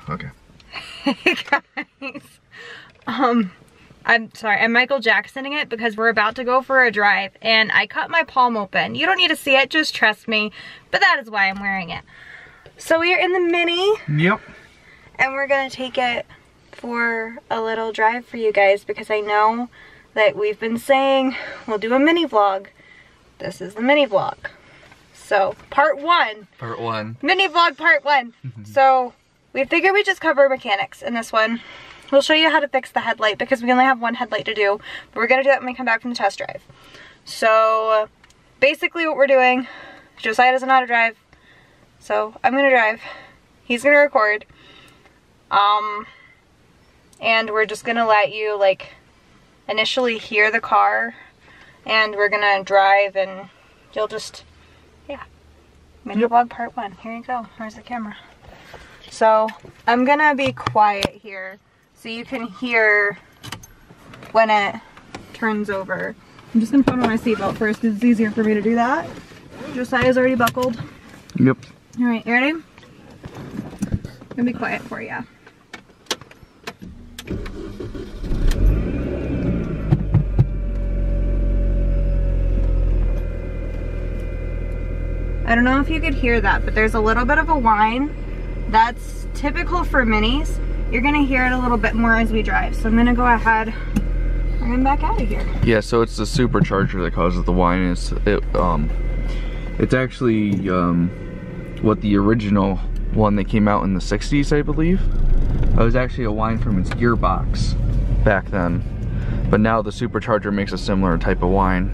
okay. Hey guys. I'm sorry, I'm Michael Jacksoning it because we're about to go for a drive and I cut my palm open. You don't need to see it, just trust me, but that is why I'm wearing it. So we are in the Mini. Yep. And we're gonna take it for a little drive for you guys because I know that we've been saying we'll do a mini vlog. This is the mini vlog. So part one. Part one. Mini vlog part one. So we figured we'd just cover mechanics in this one. We'll show you how to fix the headlight because we only have one headlight to do. But we're gonna do that when we come back from the test drive. So basically what we're doing, Josiah doesn't know how to drive. So I'm gonna drive. He's gonna record. And we're just gonna let you like initially hear the car and we're gonna drive and you'll just, yeah. Mini vlog part one. Here you go. Where's the camera? So I'm gonna be quiet here so you can hear when it turns over. I'm just gonna put on my seatbelt first because it's easier for me to do that. Josiah's already buckled. Yep. All right, you ready? I'm gonna be quiet for you. I don't know if you could hear that, but there's a little bit of a whine. That's typical for Minis. You're gonna hear it a little bit more as we drive. So I'm gonna go ahead and I'm back out of here. Yeah, so it's the supercharger that causes the whine. It's actually what the original one that came out in the 60s, I believe. It was actually a whine from its gearbox back then. But now the supercharger makes a similar type of whine.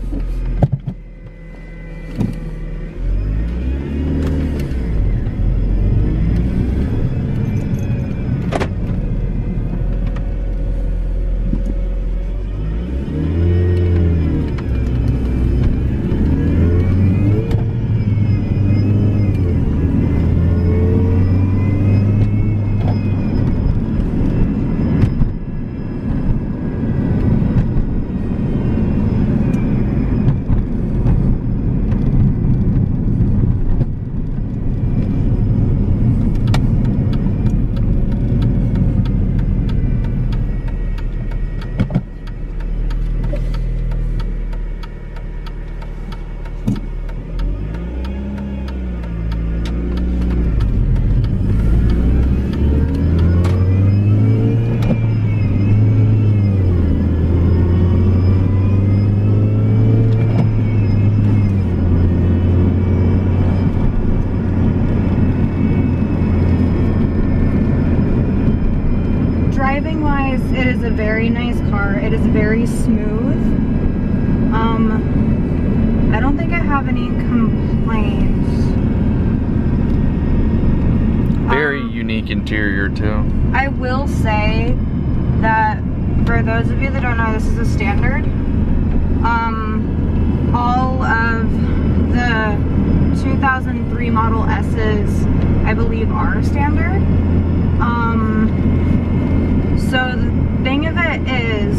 It is a very nice car. It is very smooth. I don't think I have any complaints. Very unique interior too. I will say that for those of you that don't know, this is a standard. All of the 2003 Model S's, I believe, are standard. So the thing of it is,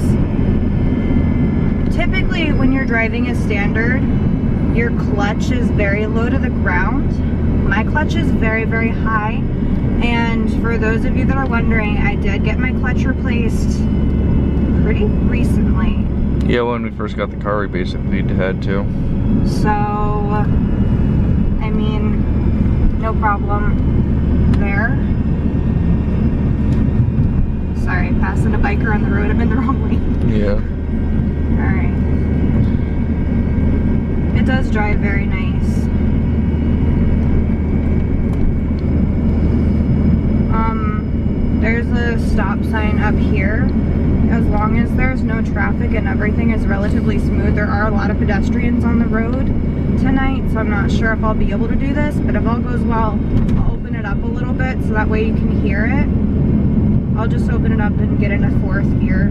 typically when you're driving a standard, your clutch is very low to the ground. My clutch is very, very high. And for those of you that are wondering, I did get my clutch replaced pretty recently. Yeah, when we first got the car, we basically had to. So, I mean, no problem there. Sorry, passing a biker on the road. I'm in the wrong lane. Yeah. Alright. It does drive very nice. There's a stop sign up here. As long as there's no traffic and everything is relatively smooth, there are a lot of pedestrians on the road tonight, so I'm not sure if I'll be able to do this, but if all goes well, I'll open it up a little bit so that way you can hear it. I'll just open it up and get in a fourth gear.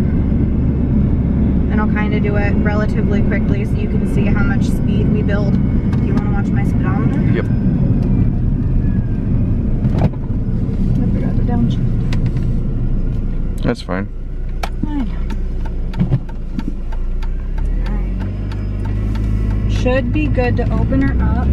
And I'll kind of do it relatively quickly so you can see how much speed we build. Do you want to watch my speedometer? Yep. I forgot to downshift. That's fine. Alright. Should be good to open her up.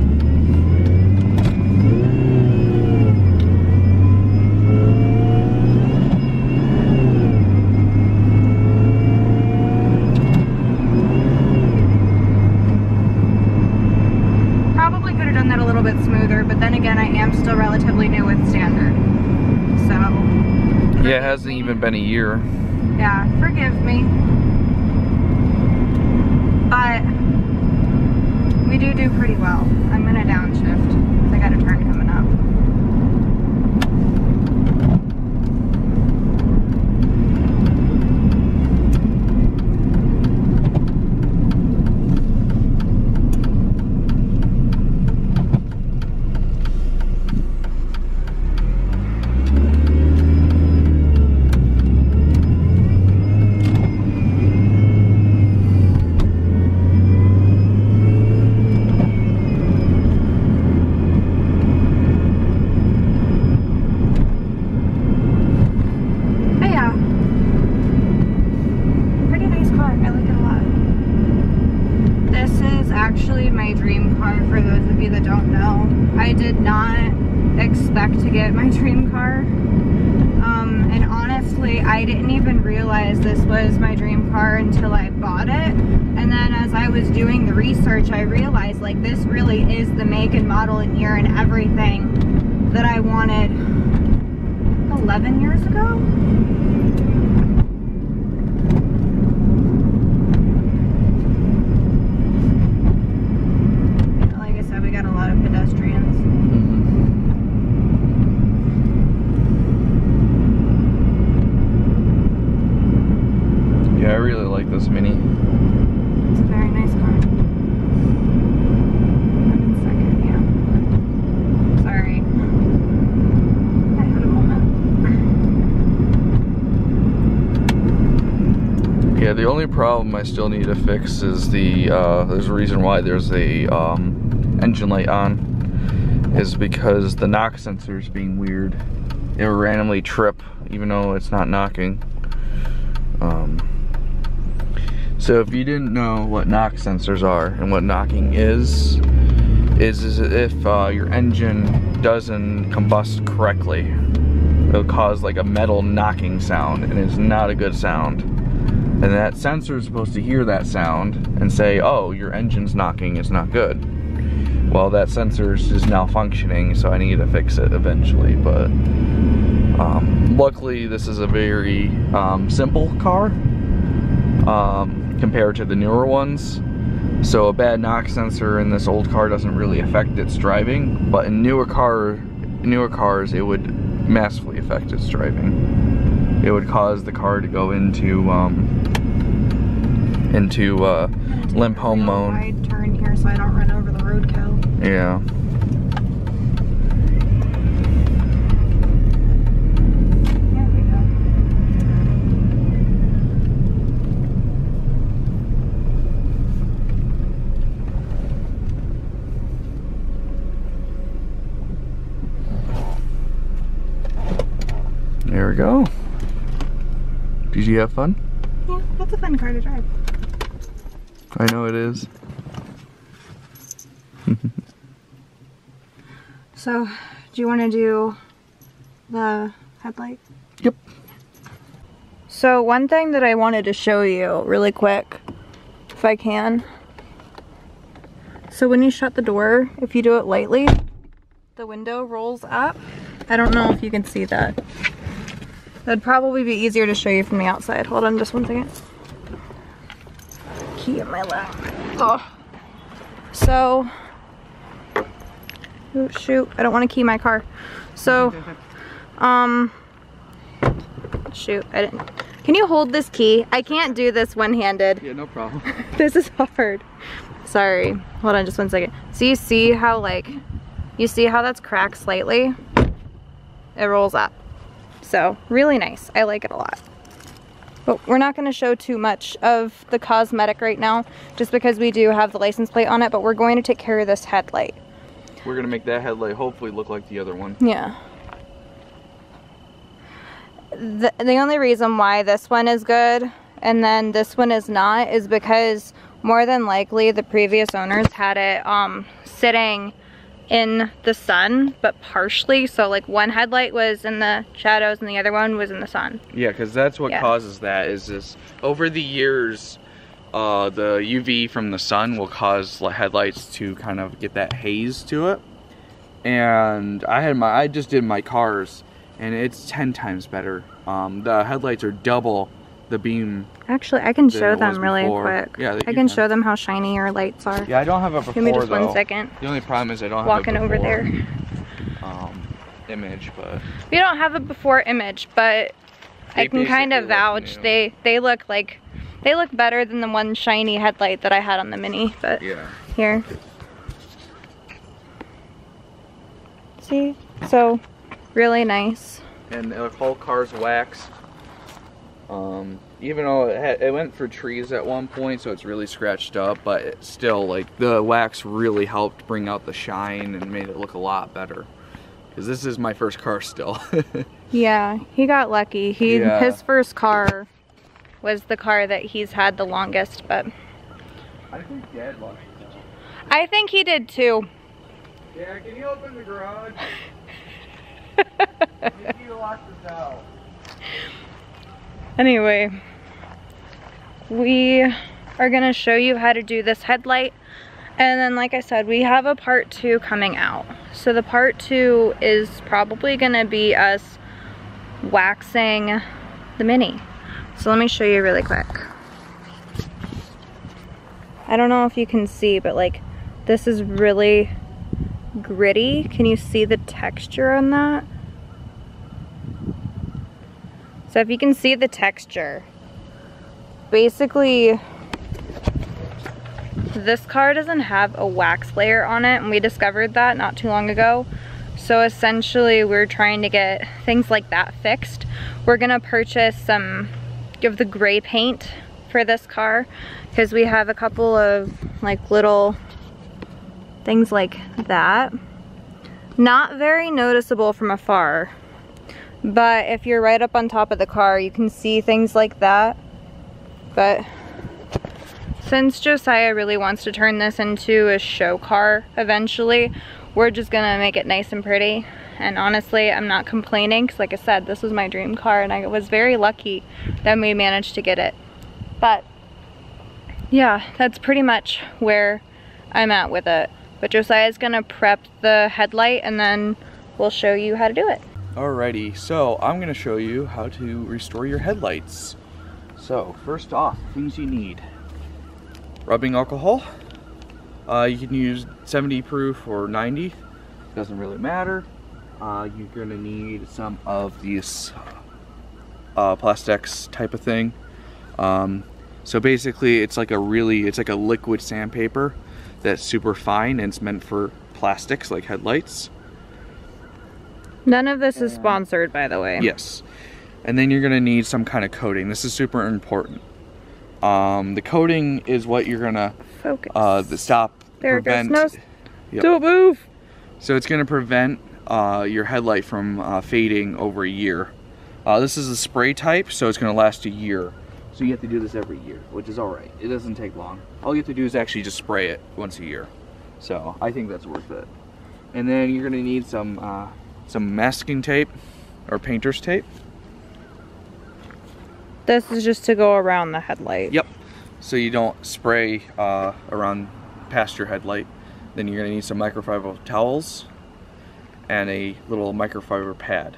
a little bit smoother, but then again, I am still relatively new with standard. So. Yeah, it hasn't even been a year. Yeah, forgive me. But we do pretty well. I'm gonna downshift because I got a turn coming up. Actually my dream car, for those of you that don't know. I did not expect to get my dream car. And honestly, I didn't even realize this was my dream car until I bought it. And then as I was doing the research, I realized like this really is the make and model and year and everything that I wanted 11 years ago. Yeah, I really like this Mini. It's a very nice car. I'm in second, yeah. Sorry. I had a moment. Yeah, the only problem I still need to fix is the, there's a reason why there's a engine light on, is because the knock sensor is being weird. It will randomly trip, even though it's not knocking. So if you didn't know what knock sensors are and what knocking is if your engine doesn't combust correctly, it'll cause like a metal knocking sound, and it's not a good sound. And that sensor is supposed to hear that sound and say, oh, your engine's knocking, it's not good. Well, that sensor is malfunctioning, so I need to fix it eventually. But luckily, this is a very simple car compared to the newer ones. So a bad knock sensor in this old car doesn't really affect its driving, but in newer cars, it would massively affect its driving. It would cause the car to go into limp home mode. Wide turn here so I don't run over the roadkill. Yeah. There we go. Did you have fun? Yeah, that's a fun car to drive. I know it is. So, do you want to do the headlight? Yep. So one thing that I wanted to show you really quick, if I can. So when you shut the door, if you do it lightly, the window rolls up. I don't know if you can see that. That'd probably be easier to show you from the outside. Hold on just one second. Key in my lap. Oh. So, oh shoot, I don't want to key my car. So, shoot, I didn't. Can you hold this key? I can't do this one-handed. Yeah, no problem. This is hard. Sorry. Hold on just one second. So you see how you see how that's cracked slightly? It rolls up. So really nice. I like it a lot. But we're not going to show too much of the cosmetic right now, just because we do have the license plate on it, but we're going to take care of this headlight. We're going to make that headlight hopefully look like the other one. Yeah. The only reason why this one is good and then this one is not is because more than likely the previous owners had it sitting in the sun, but partially. So like one headlight was in the shadows and the other one was in the sun. Yeah, because that's what causes that, is this over the years the UV from the sun will cause headlights to kind of get that haze to it. and I just did my cars, and it's 10 times better. The headlights are double the beam. Actually, I can show them really quick. Yeah, I can show them how shiny your lights are. Yeah, I don't have a before. Give me just though. 1 second. The only problem is I don't Walking have a before, over there. Image, but We don't have a before image, but I can kind of vouch they look better than the one shiny headlight that I had on the Mini. But yeah. Here. See? So, really nice. And the whole car's waxed. Even though it went for trees at one point, so it's really scratched up, but it's still, like, the wax really helped bring out the shine and made it look a lot better. Because this is my first car still. Yeah, he got lucky. His first car was the car that he's had the longest, but I think Dad lucky though. I think he did too. Yeah, can you open the garage? I need to lock this out. Anyway, we are gonna show you how to do this headlight, and then like I said, we have a part 2 coming out. So the part 2 is probably gonna be us waxing the Mini. So let me show you really quick. I don't know if you can see, but like this is really gritty. Can you see the texture on that? So if you can see the texture, basically this car doesn't have a wax layer on it, and we discovered that not too long ago. So essentially we're trying to get things like that fixed. We're gonna purchase some of the gray paint for this car because we have a couple of like little things like that. Not very noticeable from afar, but if you're right up on top of the car, you can see things like that. But since Josiah really wants to turn this into a show car eventually, we're just gonna make it nice and pretty. And honestly, I'm not complaining because like I said, this was my dream car and I was very lucky that we managed to get it. But yeah, that's pretty much where I'm at with it. But Josiah's gonna prep the headlight and then we'll show you how to do it. Alrighty, so I'm gonna show you how to restore your headlights. So first off, things you need: rubbing alcohol. You can use 70 proof or 90, doesn't really matter. You're gonna need some of these Plastex type of thing. So basically it's like a liquid sandpaper that's super fine, and it's meant for plastics like headlights. None of this is sponsored, by the way. Yes. And then you're gonna need some kind of coating. This is super important. The coating is what you're gonna prevent. Yep. Don't move. So it's gonna prevent your headlight from fading over a year. This is a spray type, so it's gonna last a year. So you have to do this every year, which is alright. It doesn't take long. All you have to do is actually just spray it once a year. So I think that's worth it. And then you're gonna need some masking tape or painter's tape. This is just to go around the headlight. Yep. So you don't spray around past your headlight. Then you're gonna need some microfiber towels and a little microfiber pad,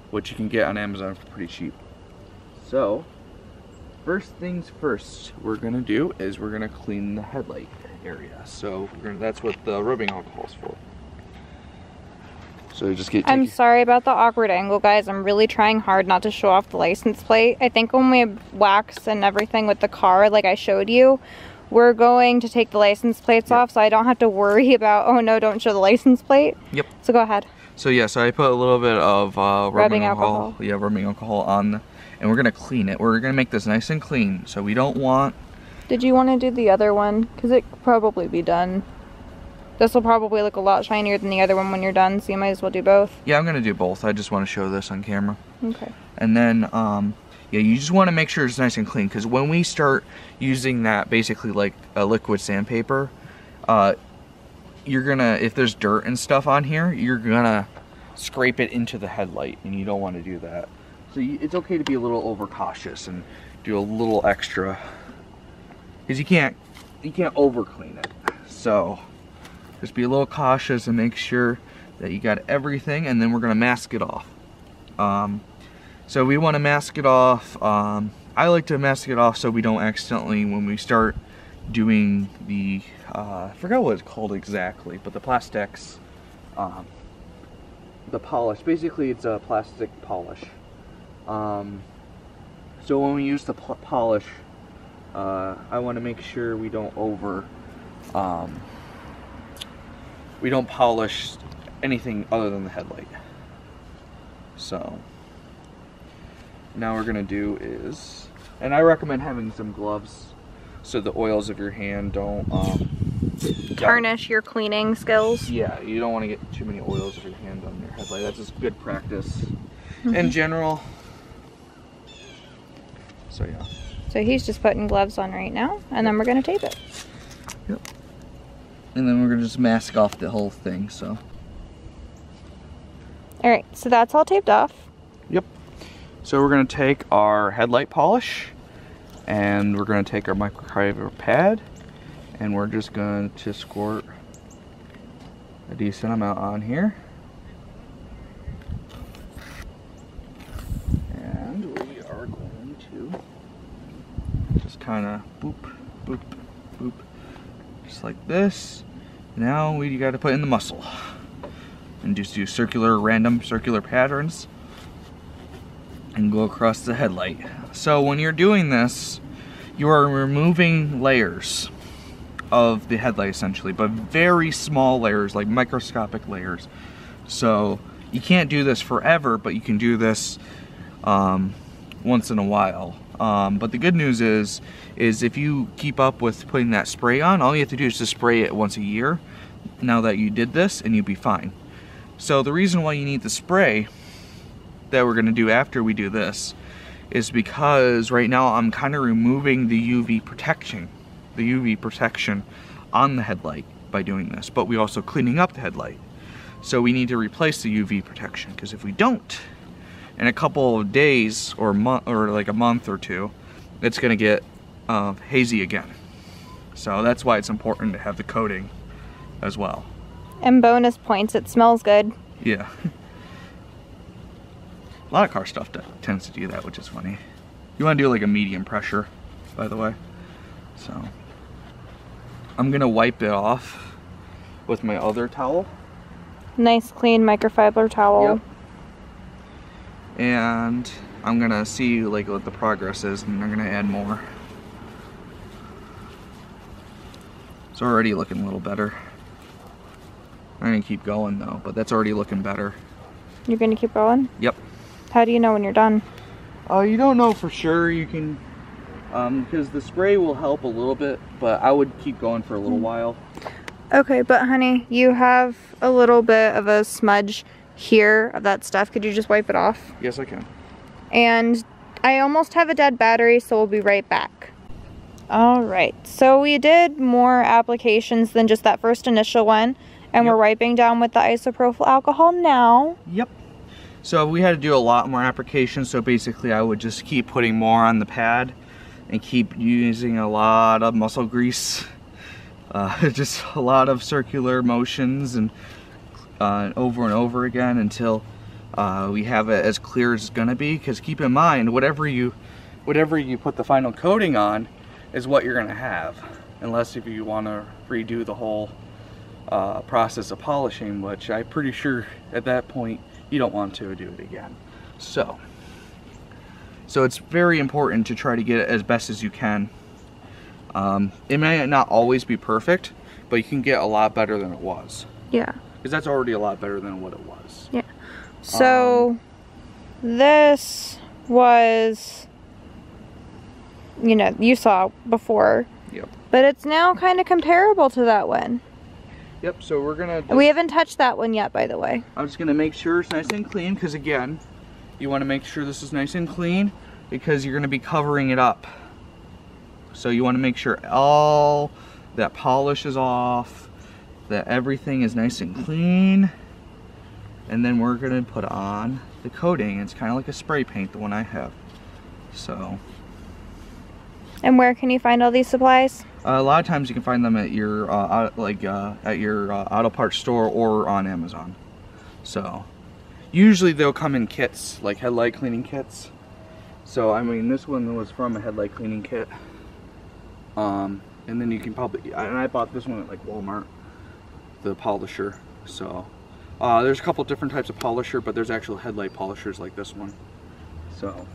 which you can get on Amazon for pretty cheap. So first things first, we're gonna do is we're gonna clean the headlight area. So that's what the rubbing alcohol is for. So you just I'm sorry about the awkward angle, guys. I'm really trying hard not to show off the license plate. I think when we wax and everything with the car, like I showed you, we're going to take the license plates off, so I don't have to worry about, oh no, don't show the license plate. Yep. So go ahead. So yeah, so I put a little bit of rubbing alcohol. Yeah, rubbing alcohol on, and we're gonna clean it. We're gonna make this nice and clean. So we don't want... Did you want to do the other one? Because it could probably be done. This will probably look a lot shinier than the other one when you're done, so you might as well do both. Yeah, I'm gonna do both. I just want to show this on camera. Okay. And then, yeah, you just want to make sure it's nice and clean, because when we start using that, basically like a liquid sandpaper, you're gonna, if there's dirt and stuff on here, you're gonna scrape it into the headlight, and you don't want to do that. So it's okay to be a little overcautious and do a little extra, because you can't over clean it. So Just be a little cautious and make sure that you got everything, and then we're gonna mask it off. So we want to mask it off. I like to mask it off so we don't accidentally, when we start doing the, I forgot what it's called exactly, but the plastics, the polish. Basically, it's a plastic polish. So when we use the polish, I want to make sure we don't we don't polish anything other than the headlight. So now we're gonna do is, and I recommend having some gloves so the oils of your hand don't tarnish your cleaning skills. Yeah, you don't want to get too many oils of your hand on your headlight. That's just good practice in general. So yeah. So he's just putting gloves on right now, and then we're gonna tape it. Yep. And then we're gonna just mask off the whole thing. So. All right, so that's all taped off. Yep. So we're gonna take our headlight polish, and we're gonna take our microfiber pad, and we're just going to squirt a decent amount on here. And we are going to just kind of boop, boop, boop, just like this. Now you got to put in the muscle, and just do random circular patterns, and go across the headlight. So when you're doing this, you are removing layers of the headlight essentially, but very small layers, like microscopic layers. So you can't do this forever, but you can do this once in a while. But the good news is if you keep up with putting that spray on, all you have to do is just spray it once a year now that you did this, and you'll be fine. So the reason why you need the spray that we're gonna do after we do this is because right now I'm kind of removing the UV protection on the headlight by doing this, but we're also cleaning up the headlight. So we need to replace the UV protection, because if we don't, in a couple of days or like a month or two, it's gonna get hazy again. So that's why it's important to have the coating as well. And bonus points, it smells good. Yeah. A lot of car stuff tends to do that, which is funny. You want to do like a medium pressure, by the way. So I'm gonna wipe it off with my other towel. Nice clean microfiber towel. Yep. And I'm gonna see like what the progress is, and I'm gonna add more. It's already looking a little better. I'm gonna keep going though, but that's already looking better. You're gonna keep going? Yep. How do you know when you're done? You don't know for sure. You can, because the spray will help a little bit, but I would keep going for a little while. Okay, but honey, you have a little bit of a smudge here of that stuff. Could you just wipe it off? Yes, I can. And I almost have a dead battery, so we'll be right back. All right, so we did more applications than just that first initial one, and we're wiping down with the isopropyl alcohol now. Yep. So we had to do a lot more applications, so basically I would just keep putting more on the pad and keep using a lot of muscle grease. Just a lot of circular motions, and over and over again until we have it as clear as it's gonna be. Because keep in mind, whatever you put the final coating on is what you're gonna have, unless if you want to redo the whole process of polishing, which I'm pretty sure at that point you don't want to do it again. So it's very important to try to get it as best as you can. It may not always be perfect, but you can get a lot better than it was. Yeah. Because that's already a lot better than what it was. Yeah. So this was, you know, you saw before. Yep. But it's now kind of comparable to that one. Yep, so we're gonna... We haven't touched that one yet, by the way. I'm just gonna make sure it's nice and clean, because again, you wanna make sure this is nice and clean, because you're gonna be covering it up. So you wanna make sure all that polish is off, that everything is nice and clean, and then we're gonna put on the coating. It's kind of like a spray paint, the one I have. So And where can you find all these supplies? A lot of times you can find them at your auto parts store or on Amazon. So usually they'll come in kits, like headlight cleaning kits. So I mean, this one was from a headlight cleaning kit. And then you can probably, and I bought this one at like Walmart, the polisher. So there's a couple different types of polisher, but there's actual headlight polishers like this one. So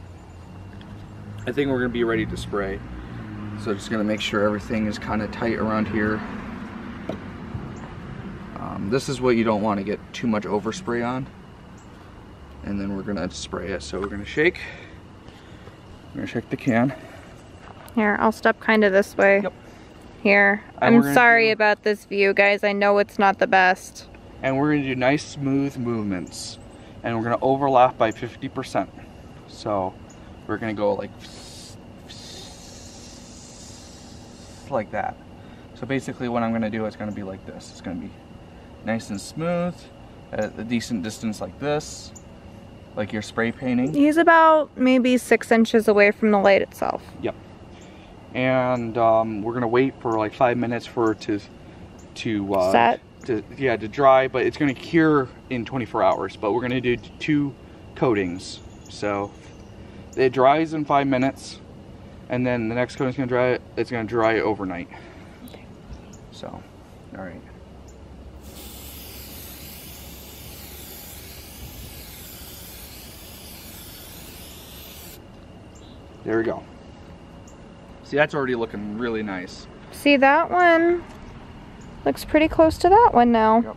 I think we're gonna be ready to spray. So just gonna make sure everything is kind of tight around here. This is what you don't want to get too much overspray on. And then we're gonna spray it. So we're gonna shake. We're gonna shake the can. Here, I'll step kind of this way. Yep. Here. I'm sorry about this view, guys. I know it's not the best. And we're gonna do nice smooth movements. And we're gonna overlap by 50%. So we're gonna go like that. So basically what I'm gonna do is gonna be like this. It's gonna be nice and smooth at a decent distance like this, like you're spray painting. He's about maybe 6 inches away from the light itself. Yep. And we're gonna wait for like 5 minutes for it to set. To dry, but it's gonna cure in 24 hours. But we're gonna do 2 coatings. So it dries in 5 minutes, and then the next coating's gonna dry. It's gonna dry overnight. So, all right. There we go. See, that's already looking really nice. See, that one looks pretty close to that one now. Yep.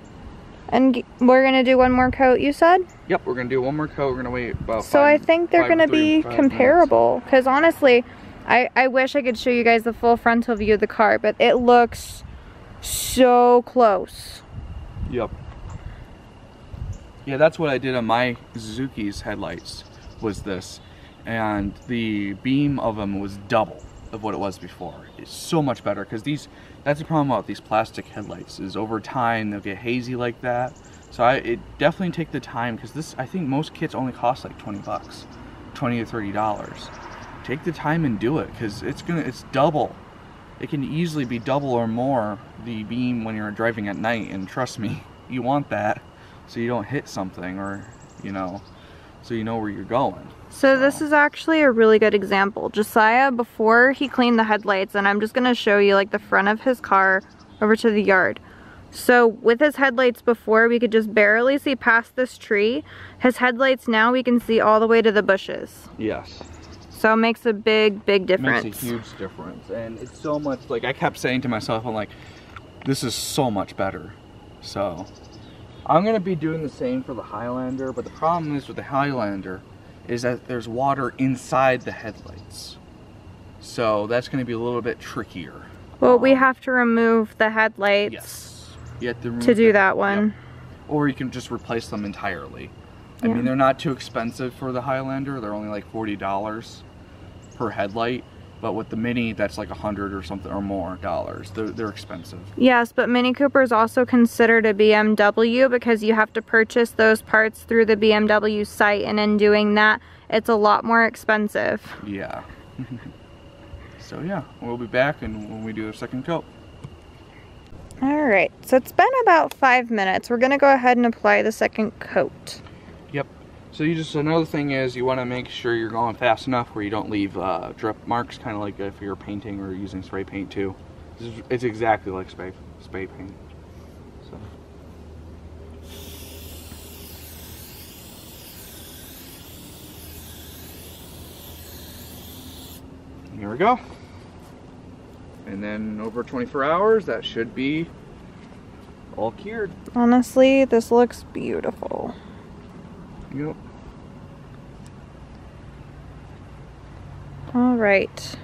And we're gonna do one more coat, you said? Yep, we're gonna do one more coat. We're gonna wait about So I think they're gonna be comparable. Because honestly, I wish I could show you guys the full frontal view of the car, but it looks so close. Yep. Yeah, that's what I did on my Suzuki's headlights, was this. And the beam of them was double of what it was before. It's so much better, because that's the problem about these plastic headlights, is over time they'll get hazy like that. So it definitely take the time, because I think most kits only cost like 20 bucks, $20 to $30. Take the time and do it, because it's double. It can easily be double or more the beam when you're driving at night, and trust me, you want that so you don't hit something, or so you know where you're going. So this is actually a really good example. Josiah, before he cleaned the headlights, and I'm just gonna show you like the front of his car over to the yard. So with his headlights before, we could just barely see past this tree. His headlights now, we can see all the way to the bushes. Yes. So it makes a big difference. It makes a huge difference. And it's so much, like I kept saying to myself, I'm like, this is so much better. So I'm gonna be doing the same for the Highlander, but the problem is with the Highlander is that there's water inside the headlights. So that's gonna be a little bit trickier. Well, we have to remove the headlights. Yes. You have to to do that one. Yep. Or you can just replace them entirely. I Yeah. mean, they're not too expensive for the Highlander. They're only like $40 per headlight. But with the Mini, that's like $100 or something or more dollars. They're expensive. Yes, but Mini Cooper is also considered a BMW because you have to purchase those parts through the BMW site, and in doing that, it's a lot more expensive. Yeah. So yeah, we'll be back and when we do a second coat. Alright, so it's been about 5 minutes. We're going to go ahead and apply the second coat. Yep. So another thing is you want to make sure you're going fast enough where you don't leave drip marks, kind of like if you're painting or using spray paint too. It's exactly like spray paint. So. Here we go. And then over 24 hours, that should be all cured. Honestly, this looks beautiful. Yep. All right.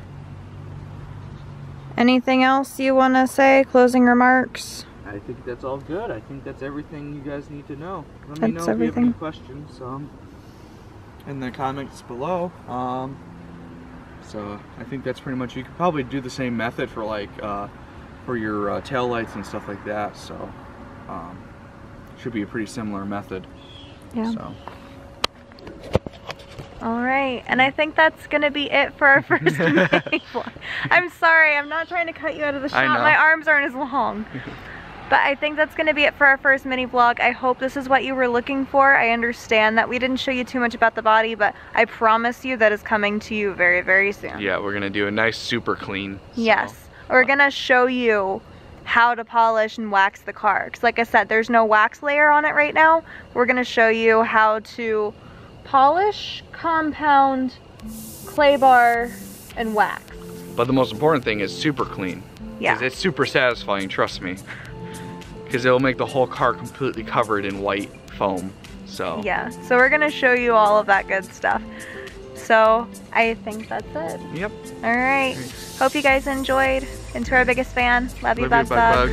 Anything else you want to say? Closing remarks? I think that's all good. I think that's everything you guys need to know. Let That's me know if you have everything. any questions in the comments below. So I think that's pretty much. You could probably do the same method for like for your tail lights and stuff like that. So should be a pretty similar method. Yeah. So. All right, and I think that's gonna be it for our first mini vlog. I'm sorry, I'm not trying to cut you out of the shot. My arms aren't as long. But I think that's gonna be it for our first mini vlog. I hope this is what you were looking for. I understand that we didn't show you too much about the body, but I promise you that is coming to you very, very soon. Yeah, we're gonna do a nice super clean. So. Yes, we're gonna show you how to polish and wax the car. Because like I said, there's no wax layer on it right now. We're gonna show you how to polish, compound, clay bar, and wax. But the most important thing is super clean. Yeah. Because it's super satisfying, trust me. Because it'll make the whole car completely covered in white foam, so. Yeah, so we're gonna show you all of that good stuff. So, I think that's it. Yep. All right, hope you guys enjoyed. And to our biggest fan, love you, Bug Bug.